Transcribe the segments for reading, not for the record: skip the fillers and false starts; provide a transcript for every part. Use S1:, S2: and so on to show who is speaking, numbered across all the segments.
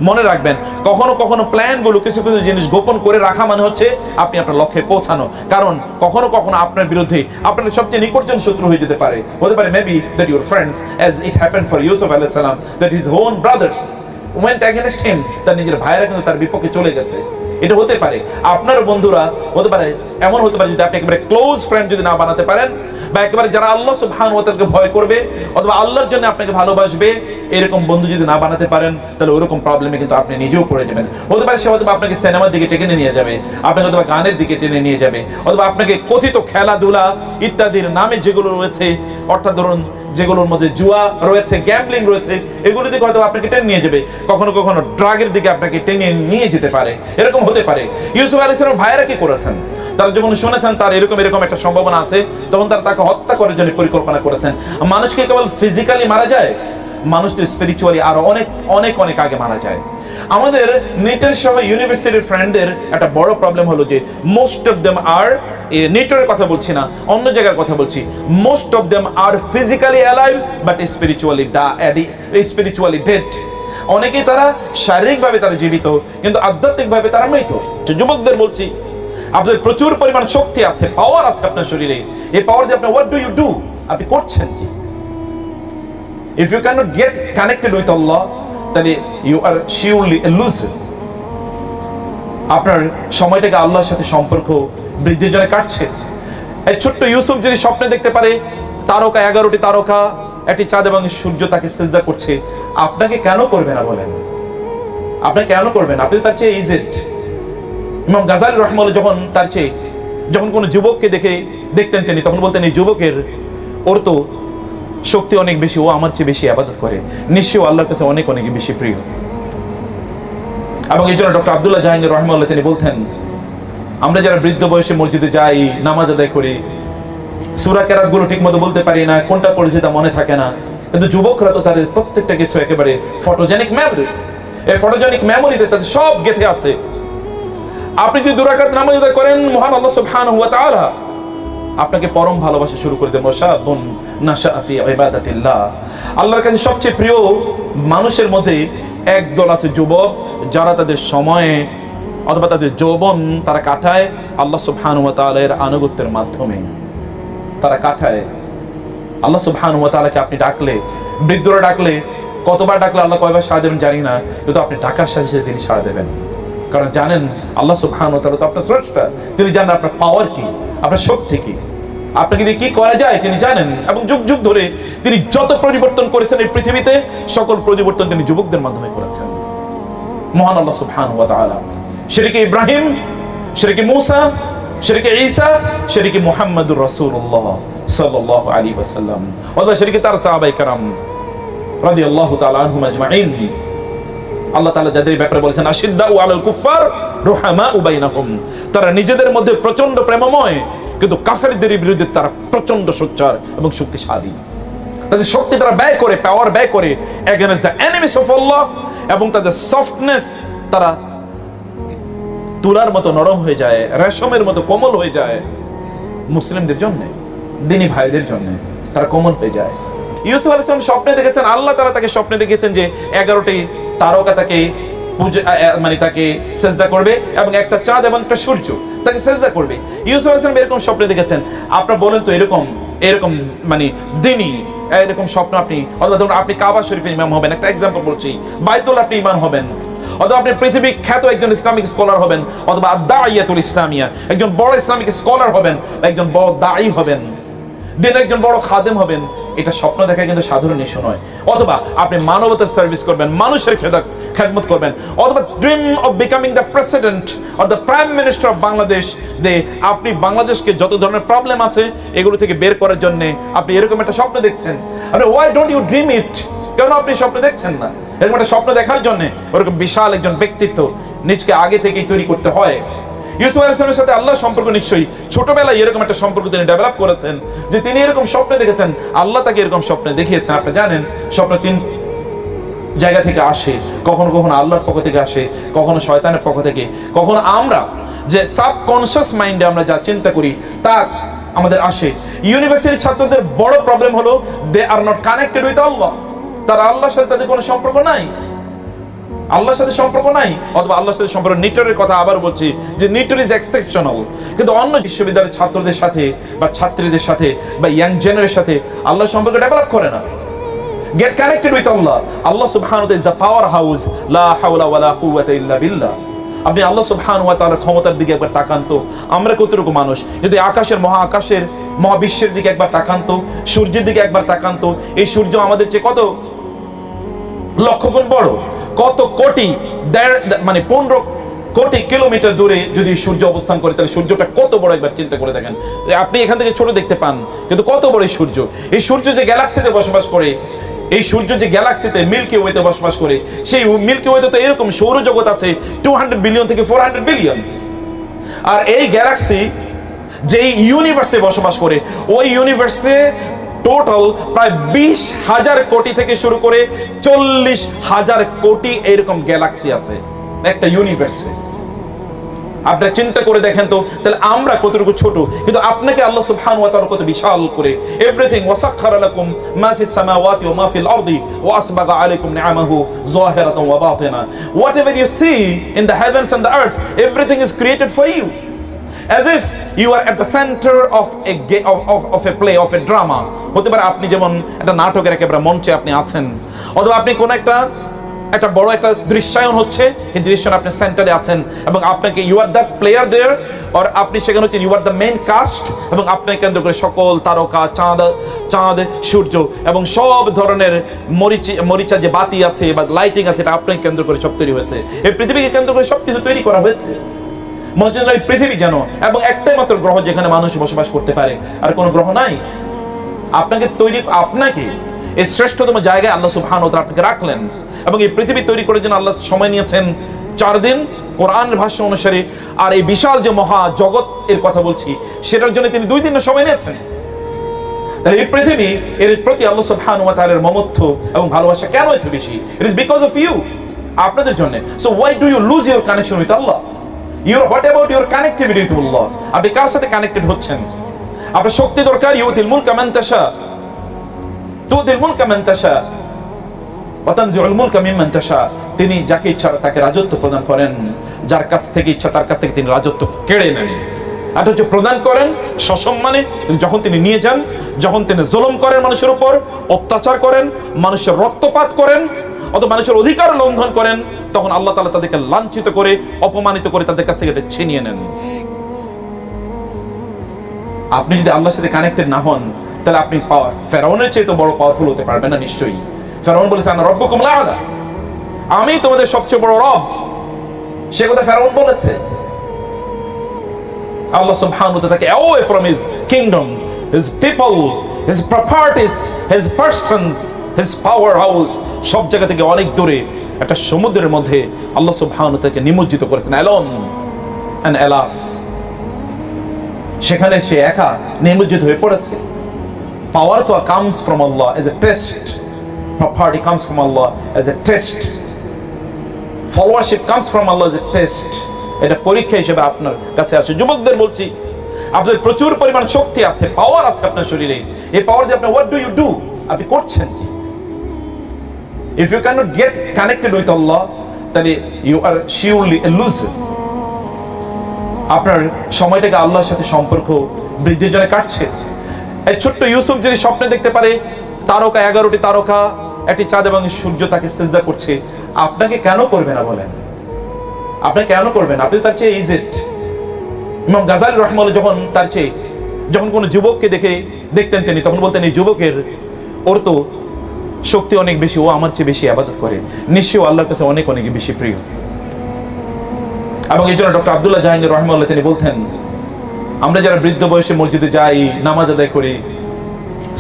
S1: মনে রাখবেন, কখনো কখনো প্ল্যানগুলো, কিছু কিছু জিনিস গোপন করে রাখা মানে হচ্ছে আপনি আপনার লক্ষ্যে পৌঁছানো। কারণ কখনো কখনো আপনার বিরুদ্ধে আপনার সবচেয়ে নিকটজন শত্রু হয়ে যেতে পারে। হতে পারে maybe that your friends, as it happened for Yusuf আলাইহিস সালাম, that his own brothers went against him, তার নিজের ভাইয়েরা কিন্তু তার বিপক্ষে চলে গেছে। এটা হতে পারে। আপনার বন্ধুরা হতে পারে, এমন হতে পারে যদি আপনি একেবারে ক্লোজ ফ্রেন্ড যদি না বানাতে পারেন, বা একেবারে যারা আল্লাহ সুবহানাহু ওয়া তাআলাকে ভয় করবে অথবা আল্লাহর জন্য আপনাকে ভালোবাসবে, এরকম বন্ধু যদি না বানাতে পারেন, তাহলে ওরকম প্রবলেমে কিন্তু আপনি নিজেও পড়ে যাবেন। হতে পারে সে হয়তো আপনাকে সিনেমার দিকে টেনে নিয়ে যাবে, আপনাকে হয়তো গানের দিকে টেনে নিয়ে যাবে, অথবা আপনাকে কথিত খেলাধুলা ইত্যাদির নামে যেগুলো রয়েছে, অর্থাৎ ধরুন যেগুলোর মধ্যে জুয়া রয়েছে, গ্যাম্বলিং রয়েছে, এগুলো দিকে হয়তো আপনাকে টেনে নিয়ে যাবে। কখনো কখনো ড্রাগের দিকে আপনাকে টেনে নিয়ে যেতে পারে, এরকম হতে পারে। ইউসুফ আলাইহিস সালাম ভাইয়েরা কি করেছেন? তারা যখন শুনেছেন তার এরকম একটা সম্ভাবনা আছে, তখন তারা তাকে হত্যা করার জন্য পরিকল্পনা করেছেন। মানুষ কি কেবল ফিজিক্যালি মারা যায়? মানুষ তো স্পিরিচুয়ালি আরো অনেক অনেক অনেক আগে মারা যায়। আমাদের নেটের সহ ইউনিভার্সিটির ফ্রেন্ডদের একটা বড় প্রবলেম হলো যে মোস্ট অফ দেম আর, নেটের কথা বলছি না, অন্য জায়গার কথা বলছি, most of them are physically alive but spiritually dead. অনেকেই তারা শারীরিকভাবে তারা জীবিত, কিন্তু আধ্যাত্মিকভাবে তারা মৃত। যুবকদের বলছি, আপনাদের প্রচুর পরিমাণ শক্তি আছে, পাওয়ার আছে আপনার শরীরে। এই পাওয়ার দিয়ে আপনি হোয়াট ডু ইউ ডু? আপনি করছেন কি? If you cannot get connected with Allah, তাহলে you are surely a loser. আপনার সময়টাকে আল্লাহর সাথে সম্পর্ক বৃদ্ধির জন্য কাটছে। এই ছোট্ট ইউসুফ যদি স্বপ্নে দেখতে পারে তারকা, 11টি তারকা, একটি চাঁদ এবং সূর্য তাকে সিজদা করছে, আপনাকে কেন করবে না বলেন? আপনি কেন করবেন? আপনি তার চেয়ে ইজিট। ইমাম গাজালি রাহিমাহুল্লাহ যখন কোনো যুবককে দেখতেন তিনি তখন বলতেন, এই যুবকের ওর তো শক্তি অনেক বেশি, ও আমার চেয়ে বেশি ইবাদত করে, নিশ্চয়ই আল্লাহর কাছে অনেক অনেক বেশি প্রিয়। এবং এই জন্য ডক্টর আব্দুল্লাহ জাহাঙ্গীর রাহিমাহুল্লাহ তিনি বলতেন, আমরা যারা বৃদ্ধ বয়সে মসজিদে যাই, নামাজ আদায় করি, সূরা কেরাতগুলো ঠিক মতো বলতে পারি না, কোনটা পড়েছি তা মনে থাকে না, কিন্তু যুবকরা তো তাদের প্রত্যেকটা কিছু একেবারে ফটোজেনিক মেমোরি। এই ফটোজেনিক মেমোরিতে তাদের সব গেঁথে আছে। আপনি যদি 2 রাকাত নামাজ আদায় করেন, মহান আল্লাহ সুবহানাহু ওয়া তাআলা আপনাকে পরম ভালোবাসা শুরু করে দেন। ওয়াশাবুন নাশা ফি ইবাদাতিল্লাহ। আল্লাহর কাছে সবচেয়ে প্রিয় মানুষের মধ্যে একদল আছে যুবক, যারা তাদের সময়ে অথবা তাদের যৌবন তারা কাটায় আল্লাহ সুবহানাহু ওয়া তাআলার আনুগত্যের মাধ্যমে। তারা কাটায় আল্লাহ সুবহানাহু ওয়া তাআলাকে আপনি ডাকলে, বৃদ্ধরা ডাকলে, কতবার ডাকলে আল্লাহ কয়বার সাড়া দেবেন জানি না, কিন্তু আপনি ডাকার সাথে সাথে তিনি সাড়া দেবেন। কারণ জানেন আল্লাহ সুবহানাহু ওয়া তাআলা তো আপনার স্রষ্টা, তিনি জানেন আপনার পাওয়ার কি, আপনার শক্তি কি, আপনাকে দিয়ে কি করা যায় তিনি জানেন। এবং যুগ যুগ ধরে তিনি যত পরিবর্তন করেছেন এই পৃথিবীতে, সকল পরিবর্তন তিনি যুবকদের মাধ্যমে করেছেন। মহান আল্লাহ সুবহানাহু ওয়া তাআলা শিরকে ইব্রাহিম, শিরকে মূসা, শিরকে ঈসা, শিরকে মুহাম্মদুর রাসূলুল্লাহ সাল্লাল্লাহু আলাইহি ওয়াসাল্লাম, অথবা শিরকে তার সাহাবায়ে কেরাম রাদিয়াল্লাহু তাআলা আনহুম আজমাইন। আল্লাহ তাআলা যাদের ব্যাপারে বলেছেন, আশিদ্দাউ আলাল কুফার রুহামাউ বাইনাহুম, তারা নিজেদের মধ্যে প্রচন্ড প্রেমময়, কিন্তু কাফেরদের বিরুদ্ধে তারা প্রচন্ড সোচ্চার এবং শক্তিশালী। তাদের শক্তি তারা ব্যয় করে, পাওয়ার ব্যয় করে এগেইনস্ট দ্য এনিমিস অফ আল্লাহ, এবং তাদের সফটনেস তারা তুলার মতো নরম হয়ে যায়, রেশমের মতো কোমল হয়ে যায়। মুসলিমদের জন্য, দিনী ভাইদের জন্য তারা কোমল হয়ে যায়। ইউসুফ আলাইহিস সালাম স্বপ্নে দেখেছেন, আল্লাহ তাআলা তাকে স্বপ্নে দেখেছেন যে 11টি তারকা তাকে তাকে সিজদা করবে, এবং একটা চাঁদ এবং একটা সূর্য তাকে সিজদা করবে। ইউসুফ আলাইহিস সালাম এরকম স্বপ্নে দেখেছেন। আপনারা বলেন তো এরকম দিনী এরকম স্বপ্ন আপনি, অথবা ধরুন আপনি কাবা শরীফের ইমাম হবেন, একটা এক্সাম্পল বলছি, বাইতুল আপনি ইমাম হবেন, অথবা আপনি পৃথিবী খ্যাত একজন ইসলামিক স্কলার হবেন, অথবা আদ-দাইয়াতুল ইসলামিয়া একজন বড় ইসলামিক স্কলার হবেন, একজন বড় দাঈ হবেন, দিনের একজন বড় খাদেম হবেন। এটা স্বপ্ন দেখা কিন্তু সাধারণ ইস্যু নয়। অথবা আপনি মানবতার সার্ভিস করবেন, মানুষের খেদমত করবেন, অথবা dream of becoming the president or the prime minister of Bangladesh, আপনি বাংলাদেশকে যত ধরনের প্রবলেম আছে এগুলো থেকে বের করার জন্য আপনি এরকম একটা স্বপ্ন দেখছেন। আপনি why don't you dream it? কেন আপনি স্বপ্ন দেখছেন না? এরকম একটা স্বপ্ন দেখার জন্য ওরকম বিশাল একজন ব্যক্তিত্ব নিজকে আগে থেকেই তৈরি করতে হয়। ইউসুফ আলাইহিস সালামের সাথে আল্লাহর সম্পর্ক নিশ্চয়ই ছোটবেলায় এরকম একটা সম্পর্ক তিনি ডেভেলপ করেছেন, যে তিনি এরকম স্বপ্নে দেখেছেন, আল্লাহ তাকে এরকম স্বপ্নে দেখিয়েছেন। আপনি জানেন স্বপ্ন 3 জায়গা থেকে আসে, কখনো কখনো আল্লাহর পক্ষ থেকে আসে, কখনো শয়তানের পক্ষ থেকে, কখনো আমরা যে সাবকনশিয়াস মাইন্ডে আমরা যা চিন্তা করি তা আমাদের আসে। ইউনিভার্সিটির ছাত্রদের বড় প্রবলেম হলো দে আর নট কানেক্টেড উইথ আল্লাহ। তারা আল্লাহর সাথে তাদের কোনো সম্পর্ক নাই। আল্লাহর সাথে সম্পর্ক নাই, অথবা আল্লাহর সাথে সম্পর্ক। নিটরের কথা আবার বলছি যে নিটর ইজ এক্সেপশনাল, কিন্তু অন্য বিশ্ববিদ্যালয়ের ছাত্রদের সাথে বা ছাত্রীদের সাথে বা ইয়াং জেনারের সাথে আল্লাহর সম্পর্ক ডেভেলপ করে না। গেট কানেক্টেড উইথ আল্লাহ। আল্লাহ সুবহানাহু ওয়া তাআলা ইজ দ্য পাওয়ার হাউস, লা হাওলা ওয়ালা কুওয়াতা ইল্লা বিল্লাহ। আপনি আল্লাহ সুবহানাহু ওয়া তাআলার ক্ষমতার দিকে একবার তাকান তো, আমরা কতটুকু মানুষ। যদি আকাশের মহাকাশের মহাবিশ্বের দিকে একবার তাকান তো, সূর্যের দিকে একবার তাকান তো, এই সূর্য আমাদের চেয়ে কত লক্ষ গুণ বড়, কত কোটি, মানে 15 কোটি কিলোমিটার দূরে যদি সূর্য অবস্থান করে, তাহলে সূর্যটা কত বড় একবার চিন্তা করে দেখেন। আপনি এখান থেকে ছোট দেখতে পান, কিন্তু কত বড় এই সূর্য। এই সূর্য যে গ্যালাক্সিতে বসবাস করে, এই সূর্য যে গ্যালাক্সিতে মিল্কি ওয়েতে বসবাস করে, সেই মিল্কি ওয়েতে তো এরকম সৌরজগৎ আছে 200 বিলিয়ন থেকে 400 বিলিয়ন। আর এই গ্যালাক্সি যেই ইউনিভার্সে বসবাস করে, ওই ইউনিভার্সে টোটাল প্রায় 20,000 কোটি থেকে শুরু করে 40,000 কোটি এরকম গ্যালাক্সি আছে একটা ইউনিভার্সে। আপনারা চিন্তা করে দেখেন তো, তাহলে আমরা কতটুকু ছোট, কিন্তু আপনাকে আল্লাহ সুবহানাহু ওয়া তাআলা কত বিশাল করে। এভরিথিং ওয়াসাখখারা লাকুম মা ফিস সামাওয়াতি ওয়া মা ফিল আরদি ওয়া আসবাগা আলাইকুম নিআমাহু যাহিরাতান ওয়া বাতিনা। Whatever you see in the heavens and the earth, everything is created for you, as if you are at the center of a play, of a drama. হতে পারে আপনি যেমন একটা নাটকের একেবারে মঞ্চে আপনি আছেন, অথবা আপনি কোন একটা বড় একটা দৃশ্যায়ন হচ্ছে, এই দৃশ্যের আপনি সেন্টারে আছেন, এবং আপনাকে you are the player there, আর আপনি সেখানে হচ্ছেন you are the main cast, এবং আপনাকে কেন্দ্র করে সকল তারকা, চাঁদ, সূর্য এবং সব ধরনের মরিচা যে বাতি আছে বা লাইটিং আছে, এটা আপনাকে কেন্দ্র করে সব তৈরি হয়েছে। এই পৃথিবীকে কেন্দ্র করে সবকিছু তৈরি করা হয়েছে। মনে হচ্ছে এই পৃথিবী যেন, এবং একটাই মাত্র গ্রহ যেখানে মানুষ বসবাস করতে পারে, আর কোনো গ্রহ নাই। আপনাকে এই শ্রেষ্ঠতম জায়গায় আল্লাহ সুবহানাহু ওয়া তাআলা আপনাকে রাখলেন, এবং এই পৃথিবী তৈরি করার জন্য আল্লাহ সময় নিয়েছেন 4 দিন কোরআনের ভাষ্য অনুসারে। আর এই বিশাল যে মহা জগৎ এর কথা বলছি, সেটার জন্য তিনি 2 দিনের সময় নিয়েছেন। তাহলে এই পৃথিবী এর প্রতি আল্লাহ সুবহানাহু ওয়া তাআলার মমত্ব এবং ভালোবাসা কেন এত বেশি? It is because of you, আপনাদের জন্য। So why do you lose your connection with Allah? What about your connectivity with Allah? আপনি কার সাথে কানেক্টেড হচ্ছেন? আপনার শক্তি দরকার, ইউতিল মুলকা মান তাশা, তুতিল মুলকা মান তাশা ওয়া তানজিউল মুলকা মিম্মান তাশা। তিনি যাকে ইচ্ছা তাকে রাজত্ব প্রদান করেন, যার কাছ থেকে ইচ্ছা তার কাছ থেকে তিনি রাজত্ব কেড়ে নেন। এটা হচ্ছে প্রদান করেন সসম্মানে, যখন তিনি নিয়ে যান, যখন তিনি জুলুম করেন মানুষের উপর, অত্যাচার করেন, মানুষের রক্তপাত করেন, অথবা মানুষের অধিকার লঙ্ঘন করেন, তখন আল্লাহ তাআলা তাদেরকে লাঞ্ছিত করে, অপমানিত করে তাদের কাছ থেকে এটা ছিনিয়ে নেন। আপনি যদি আল্লাহর সাথে কানেক্টেড না হন, তাহলে আপনি ফেরাউনের চেয়ে তো বড় পাওয়ারফুল হতে পারবেন না নিশ্চয়ই। ফেরাউন বলেছে আনা রব্বুকুম আ'লা, আমি তোমাদের সবচেয়ে বড় রব, সে কথা ফেরাউন বলেছে। আল্লাহ সুবহানাহু ওয়া তাআলা তাকে away from his kingdom, his people, his properties, his persons, his power house, সব জায়গা থেকে অনেক দূরে একটা সমুদ্রের মধ্যে আল্লাহ সুবহানাহু ওয়া তাআলা নিমজ্জিত করেছেন, alone and alas। সেখানে সে একা নিমজ্জিত হয়ে পড়েছে। Power তো comes from Allah as a test, property comes from Allah as a test, followership comes from Allah as a test। এটা পরীক্ষা হিসেবে আপনার কাছে আসে। যুবকদের বলছি, আপনাদের প্রচুর পরিমাণ শক্তি আছে, পাওয়ার আছে আপনার শরীরে। এই পাওয়ার দিয়ে আপনি what do you do? আপনি করছেন কি? If you cannot get connected with Allah, তাহলে you are surely a loser। আপনার সময়টাকে আল্লাহর সাথে সম্পর্ক বৃদ্ধির জন্য কাটছে। এই ছোট্ট ইউসুফ যদি স্বপ্নে দেখতে পারে তারকা, 11টি তারকা, একটি চাঁদ এবং সূর্য তাকে সিজদা করছে, আপনাকে কেন করবে না বলেন? আপনি কেন করবেন? আপনি তার চেয়ে ইজেট। ইমাম গাজালি রাহিমাহুল্লাহ যখন কোনো যুবককে দেখতেন তিনি তখন বলতেন, এই যুবকের ওর তো শক্তি অনেক বেশি, ও আমার চেয়ে বেশি ইবাদত করে, নিশ্চয়ই আল্লাহর কাছে অনেক অনেক বেশি প্রিয়। এবং এই জন্য ডক্টর আব্দুল্লাহ জাহাঙ্গীর রাহিমাহুল্লাহ তিনি বলতেন, আমরা যারা বৃদ্ধ বয়সে মসজিদে যাই, নামাজ আদায় করি,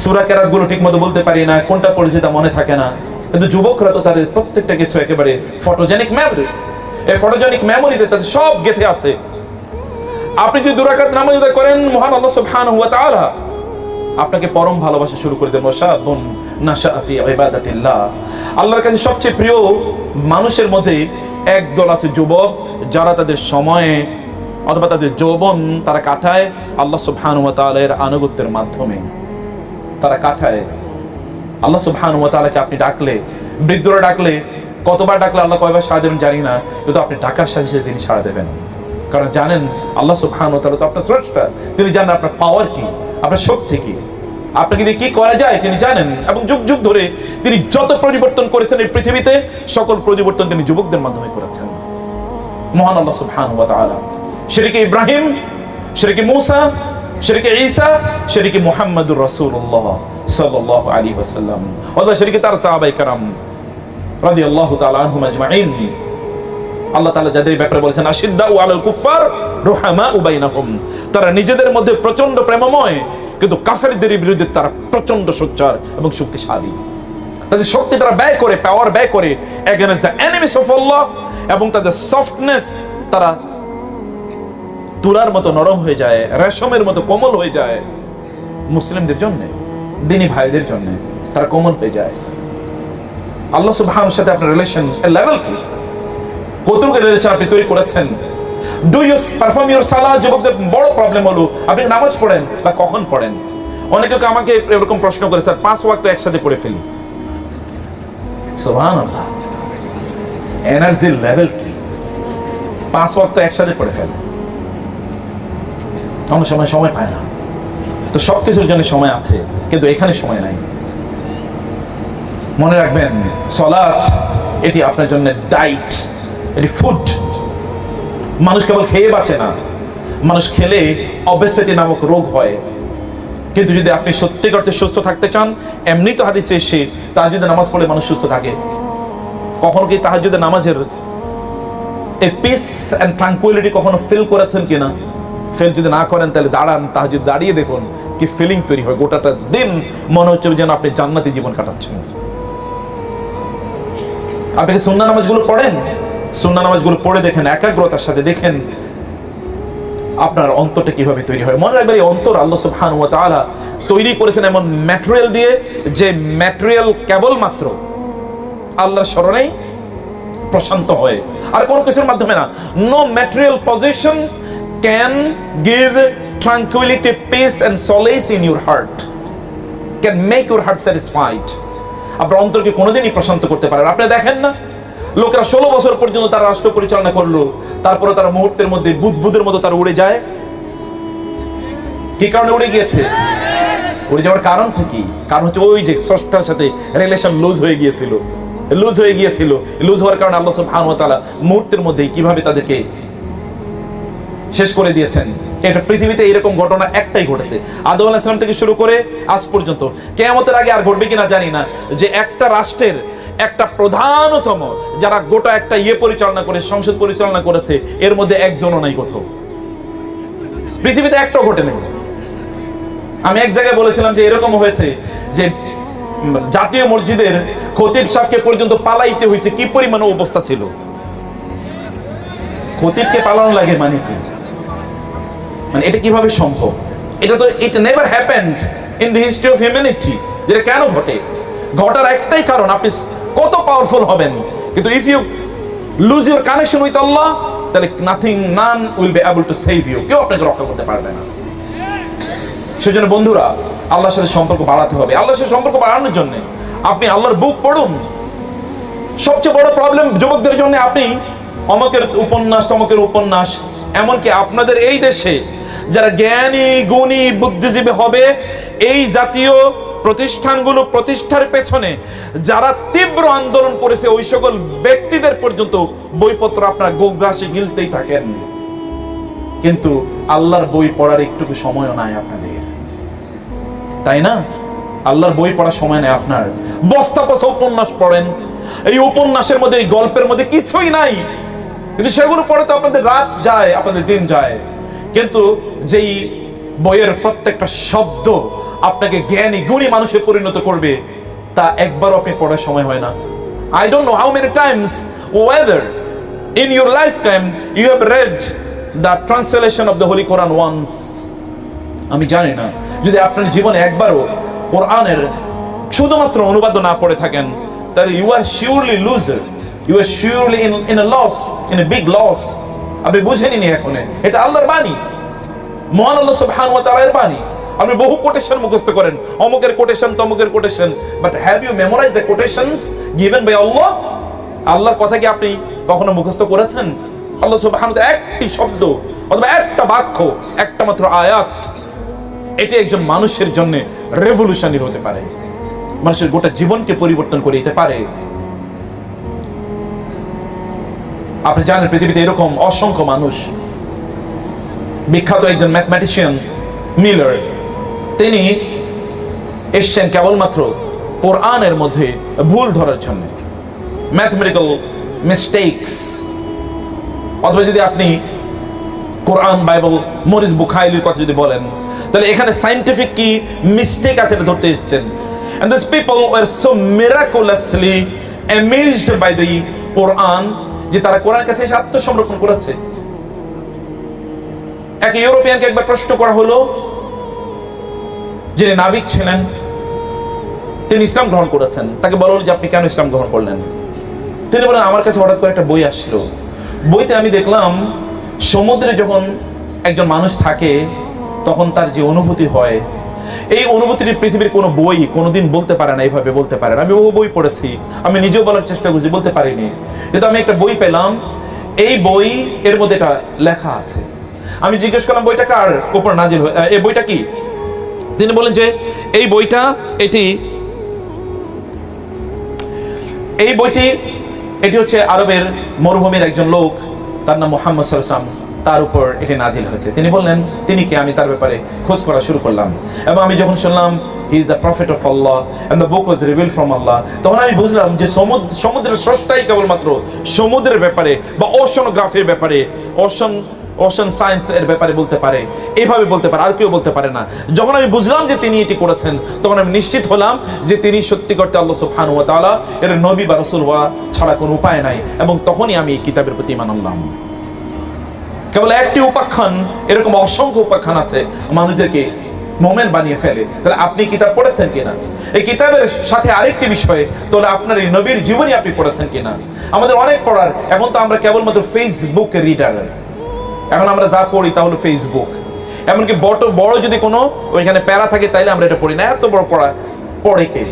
S1: সূরা কেরাতগুলো ঠিক মতো বলতে পারি না, কোনটা পড়েছি তা মনে থাকে না, কিন্তু যুবকরা তো তাদের প্রত্যেকটা কিছু একেবারে ফটোজেনিক মেমরি। এই ফটোজেনিক মেমোরিতে তাদের সব গেঁথে আছে। আপনি যদি 2 রাকাত নামাজ আদায় করেন, মহান আল্লাহ সুবহানাহু ওয়া তাআলা আপনাকে পরম ভালোবাসা শুরু করে দেন। ওয়াশাবুন নাশাআ ফি ইবাদাতিল্লাহ। আল্লাহর কাছে সবচেয়ে প্রিয় মানুষের মধ্যে একদল আছে যুবক, যারা তাদের সময়ে অথবা তাদের যৌবন তারা কাটায় আল্লাহ সুবহানাহু ওয়া তাআলার আনুগত্যের মাধ্যমে। তারা কাটায় আল্লাহ সুবহানাহু ওয়া তাআলাকে। আপনি ডাকলে, বৃদ্ধরা ডাকলে কতবার ডাকলে আল্লাহ কয়বার সাড়া দেবেন জানি না, কিন্তু আপনি ডাকার সাথে সাথে তিনি সাড়া দেবেন। কারণ জানেন আল্লাহ সুবহানাহু ওয়া তাআলা তো আপনার স্রষ্টা, তিনি জানেন আপনার পাওয়ার কি, আপনার শক্তি কি, আপনাকে দিয়ে কি করা যায় তিনি জানেন। এবং যুগ যুগ ধরে তিনি যত পরিবর্তন করেছেন এই পৃথিবীতে, সকল পরিবর্তন তিনি যুবকদের মাধ্যমে করেছেন। মহান আল্লাহ সুবহানাহু ওয়া তাআলা শিরকে ইব্রাহিম, শিরকে মূসা, শিরকে ঈসা, শিরকে মুহাম্মদুর রাসূলুল্লাহ সাল্লাল্লাহু আলাইহি ওয়াসাল্লাম, অথবা শিরকে তার সাহাবায়ে কেরাম রাদিয়াল্লাহু তাআলা আনহুম আজমাইন, আল্লাহ তাআলা যাদের ব্যাপারে বলেছেন আশিদ্দাউ আলাল কুফার রুহামাউ বাইনাহুম, তারা নিজেদের মধ্যে প্রচন্ড প্রেমময়, কিন্তু কাফেরদের বিরুদ্ধে তারা প্রচন্ড সোচ্চার এবং শক্তিশালী। তাদের শক্তি তারা ব্যয় করে, পাওয়ার ব্যয় করে এগেইনস্ট দ্য এনিমিস অফ আল্লাহ, এবং তাদের সফটনেস তারা তুলার মতো নরম হয়ে যায়, রেশমের মতো কোমল হয়ে যায়। মুসলিমদের জন্য, দিনী ভাইদের জন্য তারা কোমল হয়ে যায়। আল্লাহ সুবহানাহু সাথে আপনার রিলেশন লেভেল কি, কতটুকু রিলেশন আপনি তৈরি করেছেন? ডু ইউ পারফর্ম ইউর সালাহ? যুবকদের বড় প্রবলেম হলো আপনি নামাজ পড়েন বা কখন পড়েন। অনেকে আমাকে এরকম প্রশ্ন করে, স্যার 5 ওয়াক্ত একসাথে পড়ে ফেলি। সুবহানাল্লাহ, এনার্জি লেভেল কি, 5 ওয়াক্ত একসাথে পড়ে ফেলে। অনেক সময় পায় না। তো সবকিছুর জন্য সময় আছে, কিন্তু এখানে সময় নাই। মনে রাখবেন সালাত এটি আপনার জন্য ডাইট, এটি ফুড। মানুষ কেবল খেয়ে বাঁচে না, মানুষ খেলে ওবেসিটি নামক রোগ হয়। কিন্তু যদি আপনি সত্যিকার অর্থে সুস্থ থাকতে চান, এমনি তো হাদিসে এসে তাহাজ্জুদে নামাজ পড়লে মানুষ সুস্থ থাকে। কখনো কি তাহাজ্জুদে নামাজের এই পিস এন্ড ট্রাঙ্কুইলিটি কখনো ফিল করেছেন কিনা? ফিল যদি না করেন তাহলে দাঁড়ান, তাহাজ্জুদ দাঁড়িয়ে দেখুন কি ফিলিং তৈরি হয়। গোটাটা দিন মনে হচ্ছে যেন আপনি জান্নাতি জীবন কাটাচ্ছেন। আপনি কি সুন্নাহ নামাজগুলো পড়েন? সুন্নাহ নামাজগুলো পড়ে দেখেন, একাগ্রতার সাথে দেখেন আপনার অন্তরটা কিভাবে তৈরি হয়। মনে রাখবেন এই অন্তর আল্লাহ সুবহানাহু ওয়া তাআলা তৈরি করেছেন এমন ম্যাটেরিয়াল দিয়ে, যে ম্যাটেরিয়াল কেবলমাত্র আল্লাহর স্মরণেই প্রশান্ত হয়, আর কোনো কিছুর মাধ্যমে না। No material position can give tranquility, peace and solace in your heart, can make your heart satisfied. আপনার অন্তরকে কোনোদিনই প্রশান্ত করতে পারে না। আপনি দেখেন না, লোকেরা 16 বছর পর্যন্ত তারা রাষ্ট্র পরিচালনা করলো, তারপরে তারা মুহূর্তের মধ্যে বুদবুদের মতো তারা উড়ে যায়। কি কারণে উড়ে গিয়েছে? উড়ে যাওয়ার কারণ কি? কারণ হচ্ছে ওই যে স্রষ্টার সাথে রিলেশন লুজ হয়ে গিয়েছিল। লুজ হওয়ার কারণে আল্লাহ সুবহানাহু ওয়া তাআলা মুহূর্তের মধ্যেই কিভাবে তাদেরকে শেষ করে দিয়েছেন। এটা পৃথিবীতে এরকম ঘটনা একটাই ঘটেছে, আদম আলাইহিস সালাম থেকে শুরু করে আজ পর্যন্ত। কিয়ামতের আগে আর ঘটবে কিনা জানি না, যে একটা রাষ্ট্রের একটা প্রধানতম যারা গোটা একটা পরিচালনা করে, সংসদ পরিচালনা করেছে, এর মধ্যে একজনও নাই কোথাও, পৃথিবীতে একটাও ঘটে নেই। আমি এক জায়গায় বলেছিলাম যে এরকম হয়েছে যে জাতীয় মসজিদের খতিব সাহেবকে পর্যন্ত পালাইতে হয়েছে, কি পরিমাণ অবস্থা ছিল। খতিবকে পালানো লাগে মানে কি? মানে এটা কিভাবে সম্ভব? এটা তো it never happened in the history of humanity. যেটা কেন ঘটে? ঘটার একটাই কারণ, আপনি কত পাওয়ারফুল হবেন, কিন্তু if you lose your connection with Allah, তাহলে none will be able to save you. কেউ আপনাকে রক্ষা করতে পারবে না। সেজন্য বন্ধুরা, আল্লাহর সাথে সম্পর্ক বাড়াতে হবে। আল্লাহর সাথে সম্পর্ক বাড়ানোর জন্য আপনি আল্লাহর বুক পড়ুন। সবচেয়ে বড় প্রবলেম যুবকদের জন্য, আপনি অমকের উপন্যাস, তমকের উপন্যাস, এমনকি আপনাদের এই দেশে যারা জ্ঞানী গুণী বুদ্ধিজীবী হবে, এই জাতীয় প্রতিষ্ঠানগুলো প্রতিষ্ঠার পেছনে যারা তীব্র আন্দোলন করেছে, ওই সকল ব্যক্তিদের পর্যন্ত বইপত্র আপনারা গোগ্রাসে গিলতেই থাকেন, কিন্তু আল্লাহর বই পড়ার একটুকু সময়ও নাই আপনাদের, তাই না? আল্লাহর বই পড়ার সময় নেই আপনার। বস্তা পচা উপন্যাস পড়েন, এই উপন্যাসের মধ্যে, এই গল্পের মধ্যে কিছুই নাই, কিন্তু সেগুলো পড়ে তো আপনাদের রাত যায়, আপনাদের দিন যায়। কিন্তু যেই বইয়ের প্রত্যেকটা শব্দ আপনাকে জ্ঞানী গুণী মানুষে পরিণত করবে, তা একবারও আপনি পড়ার সময় হয় না। I don't know how many times, whether in your lifetime you have read the translation of the Holy Quran once. আমি জানি না, যদি আপনার জীবনে একবারও কোরআনের শুধুমাত্র অনুবাদ না পড়ে থাকেন, তাহলে you are surely loser, you are surely in a loss, in a big loss. আপনি বুঝেনি এখন, এটা আল্লাহর বাণী, মহান আল্লাহ সুবহানাহু ওয়া তাআলার বাণী। আপনি বহু কোটেশন মুখস্থ করেন, অমুকের কোটেশন, তমুকের quotation, but have you memorized the quotations given by Allah? আল্লাহর কথা কি আপনি কখনো মুখস্থ করেছেন? আল্লাহ সুবহানাহু ওয়া তাআলা একটি শব্দ অথবা একটা বাক্য, একটা মাত্র আয়াত, এটি একজন মানুষের জন্য রেভলিউশনারি হতে পারে, মানুষের গোটা জীবনকে পরিবর্তন করে দিতে পারে। আপনি জানেন পৃথিবীতে এরকম অসংখ্য মানুষ। বিখ্যাত একজন ম্যাথমেটিশিয়ান মিলার, তিনি এসছেন কেবলমাত্র কোরআনের মধ্যে ভুল ধরার জন্য, ম্যাথমেটিক্যাল মিস্টেকস। অথবা যদি আপনি কোরআন, বাইবেল, মরিস বুখারীর কথা যদি বলেন, তাহলে এখানে সায়েন্টিফিক কি মিস্টেক আছে এটা ধরতে এসেছেন। And these people were so miraculously amazed by the Quran যে তারা কোরআনের কাছে এসে আত্মসমর্পণ করেছে। এক ইউরোপিয়ানকে একবার প্রশ্ন করা হলো, যিনি নাবিক ছিলেন, তিনি ইসলাম গ্রহণ করেছেন। তাকে বলা হলো যে আপনি কেন ইসলাম গ্রহণ করলেন? তিনি বলেন, আমার কাছে হঠাৎ করে একটা বই আসলো, বইতে আমি দেখলাম সমুদ্রে যখন একজন মানুষ থাকে তখন তার যে অনুভূতি হয়, এই অনুভূতিটি পৃথিবীর কোনো বই কোনোদিন বলতে পারে না, এইভাবে বলতে পারে না। আমি বহু বই পড়েছি, আমি নিজেও বলার চেষ্টা করছি, বলতে পারিনি। কিন্তু আমি একটা বই পেলাম, এই বই এর মধ্যে এটা লেখা আছে। আমি জিজ্ঞেস করলাম বইটা কার উপর নাজিল হয়, এই বইটা কি? তিনি বলেন যে এই বইটা এটি হচ্ছে আরবের মরুভূমির একজন লোক, তার নাম মুহাম্মদ সাল্লাল্লাহু আলাইহি ওয়াসাল্লাম, তার উপর এটি নাজিল হয়েছে। তিনি বললেন তিনি কে? আমি তার ব্যাপারে খোঁজ করা শুরু করলাম, এবং আমি যখন শুনলাম he is the prophet of Allah and the book was revealed from Allah, তখন আমি বুঝলাম যে সমুদ্রের স্রষ্টাই কেবলমাত্র সমুদ্রের ব্যাপারে বা ওশনোগ্রাফির ব্যাপারে, ওশন সায়েন্স এর ব্যাপারে বলতে পারে, এইভাবে বলতে পারে, আর কেউ বলতে পারে না। যখন আমি বুঝলাম যে তিনি এটি করেছেন, তখন আমি নিশ্চিত হলাম যে তিনি সত্যি করতে আল্লাহ সুবহানাহু ওয়া তাআলা এর নবী বা রাসূল হওয়া ছাড়া কোনো উপায় নাই, এবং তখনই আমি এই কিতাবের প্রতি ঈমান আনলাম। কেবল একটি উপাখ্যান, এরকম অসংখ্য উপাখ্যান আছে মানুষদেরকে মোমেন বানিয়ে ফেলে। তাহলে আপনি কিতাব পড়েছেন কিনা? এই কিতাবের সাথে আরেকটি বিষয়, তাহলে আপনার এই নবীর জীবনী আপনি পড়েছেন কিনা? আমাদের অনেক পড়ার, এখন তো আমরা কেবলমাত্র ফেসবুক রিডার, এখন আমরা যা পড়ি তা হলো ফেসবুক। এমনকি বড় যদি কোনো ওইখানে প্যারা থাকে তাইলে আমরা এটা পড়ি না, এত বড় পড়ে কে?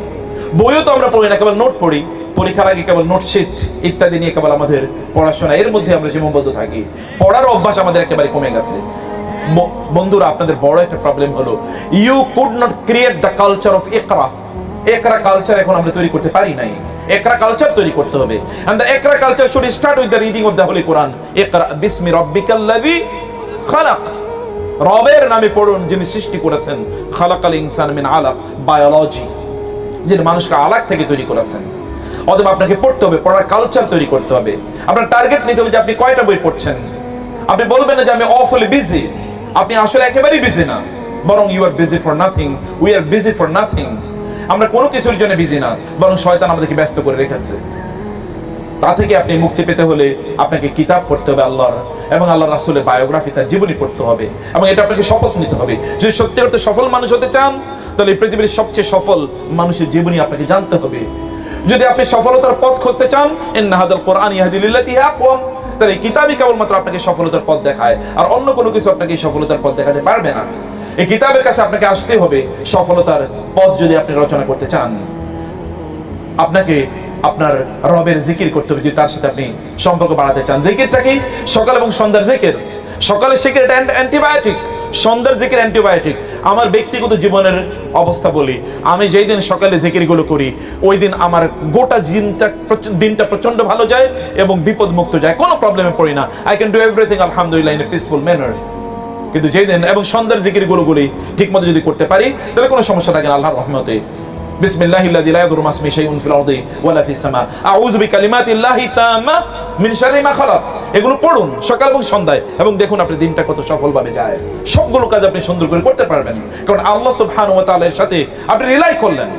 S1: বইও তো আমরা পড়ি না, কেবল নোট পড়ি, পরীক্ষার আগে কেবল নোটশিট ইত্যাদি নিয়ে কেবল আমাদের পড়াশোনা, এর মধ্যে আমরা জীবনবদ্ধ থাকি। পড়ার অভ্যাস আমাদের একেবারে কমে গেছে। বন্ধুরা, আপনাদের বড় একটা প্রবলেম হলো you could not create the culture of একরা কালচার এখন আমরা তৈরি করতে পারি নাই। একরা কালচার তৈরি করতে হবে, and the একরা culture should start with the reading of the holy Quran. ইকরা বিসমি রাব্বিকাল্লাযী খালাক, রবের নামে পড়ুন যিনি সৃষ্টি করেছেন। খালাকাল ইনসান মিন আলাক, বায়োলজি, যিনি মানুষকে আলাক থেকে তৈরি করেছেন। অথবা আপনাকে পড়তে হবে, পড়ার কালচার তৈরি করতে হবে। আপনার টার্গেট নিতে হবে যে আপনি কয়টা বই পড়ছেন। আপনি বলবেন না যে আমি অফুলি বিজি, আপনি আসলে একেবারেই বিজি না, বরং you are busy for nothing, we are busy for nothing. আমরা কোনো কিছুর জন্য বিজি না, বরং শয়তান আমাদেরকে ব্যস্ত করে রেখেছে। তা থেকে আপনি মুক্তি পেতে হলে আপনাকে কিতাব পড়তে হবে আল্লাহর, এবং আল্লাহ রাসূলের বায়োগ্রাফি, তার জীবনী পড়তে হবে, এবং এটা আপনাকে শপথ নিতে হবে। যদি সত্যি অর্থে সফল মানুষ হতে চান, তাহলে পৃথিবীর সবচেয়ে সফল মানুষের জীবনী আপনাকে জানতে হবে। যদি আপনি সফলতার পথ খুঁজতে চান, ইন্না হাযাল কুরআন ইয়াহদি লিল্লাতী হিয়া আকওয়াম, তাহলে এই কিতাবই কেবলমাত্র আপনাকে সফলতার পথ দেখায়, আর অন্য কোনো কিছু আপনাকে সফলতার পথ দেখাতে পারবে না। এই কিতাবের কাছে আপনাকে আসতে হবে সফলতার পথ যদি আপনি রচনা করতে চান। আপনাকে আপনার রবের জিকির করতে হবে, যদি তার সাথে আপনি সম্পর্ক বাড়াতে চান। জিকিরটা কি? সকাল এবং সন্ধ্যার জিকির। সকালের জিকির এটা অ্যান্টিবায়োটিক, সন্ধ্যার জিকির অ্যান্টিবায়োটিক। আমার ব্যক্তিগত জীবনের অবস্থা বলি, আমি যেই দিন সকালে জিকিরগুলো করি, ওই দিন আমার গোটা দিনটা প্রচন্ড ভালো যায় এবং বিপদ মুক্ত যায়, কোনো প্রবলেমে পড়ি না। আই ক্যান ডু এভরিথিং আলহামদুলিল্লাহ ইন এ পিসফুল ম্যানার। কিন্তু যেই দিন এবং সন্ধ্যার জিকিরগুলো ঠিক মতো যদি করতে পারি, তাহলে কোনো সমস্যা থাকে না আল্লাহর রহমতে। বিসমিল্লাহিল্লাযী লা ইয়াদুররু মা ইসমিহি শাইউন ফিল আরদি ওয়ালা ফিস সামা, আউযু বিকালিমাতিল্লাহি তাম্মা মিন শাররি মা খালাক। এগুলো পড়ুন সকাল এবং সন্ধ্যায়, এবং দেখুন আপনি দিনটা কত সফলভাবে যায়। সবগুলো কাজ আপনি সুন্দর করে করতে পারবেন, কারণ আল্লাহ সুবহানাহু ওয়া তাআলার সাথে আপনি রিলাই করলেন।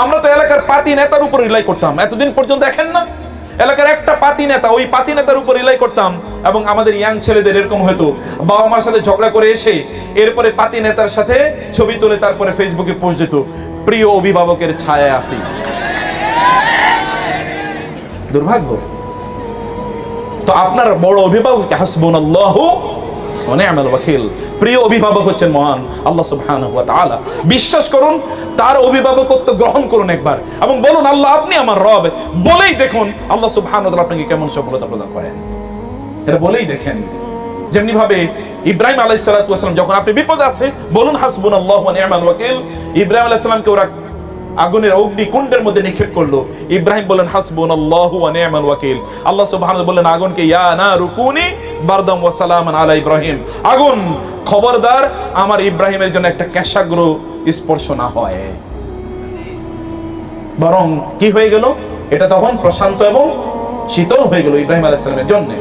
S1: আমরা তো এলাকার পাতি নেতার উপর রিলাই করতাম, এতদিন পর্যন্ত দেখেন না? এলাকার একটা পাতি নেতা, ওই পাতি নেতার উপর রিলাই করতাম, এবং আমাদের ইয়াং ছেলেদের এরকম হয়তো বাবা মার সাথে ঝগড়া করে এসে এরপরে পাতি নেতার সাথে ছবি তুলে তারপরে ফেসবুকে পোস্ট দিত, প্রিয় অভিভাবকের ছায়ায় আছি। দুর্ভাগ্য। তো আপনার বড় অভিভাবক হাসবুনাল্লাহু ওয়া নি'মাল ওয়াকিল। প্রিয় অভিভাবক হচ্ছেন মহান আল্লাহ সুবহানাহু ওয়া তাআলা। বিশ্বাস করুন, তার অভিভাবকত্ব গ্রহণ করুন একবার এবং বলুন, আল্লাহ আপনি আমার রব। বলেই দেখুন আল্লাহ সুবহানাহু ওয়া তাআলা আপনাকে কেমন সফলতা প্রদান করেন। এটা বলেই দেখেন। যেমনি ভাবে ইব্রাহিম আলাইহিস সালাতু ওয়াস সালাম, যখন আপনি বিপদে আছে বলুন হাসবুনাল্লাহু ওয়া নি'মাল ওয়াকিল। ইব্রাহিম আলাইহিস সালামকে ওরা আগুনের অগ্নিকুণ্ডের মধ্যে নিক্ষেপ করলো, ইব্রাহিম বললেন হাসবুনাল্লাহু ওয়া নি'মাল ওয়াকিল। আল্লাহ সুবহানাহু ওয়া তাআলা বললেন আগুনকে, ইয়া নারু কুনি বারদাম ওয়া সালামান আলা ইব্রাহিম, আগুন খবরদার আমার ইব্রাহিমের জন্য একটা কেশাগ্র স্পর্শ না হয়। বরং কি হয়ে গেল, এটা তখন প্রশান্ত এবং শীতল হয়ে গেল ইব্রাহিম আলাইহিস সালামের জন্য।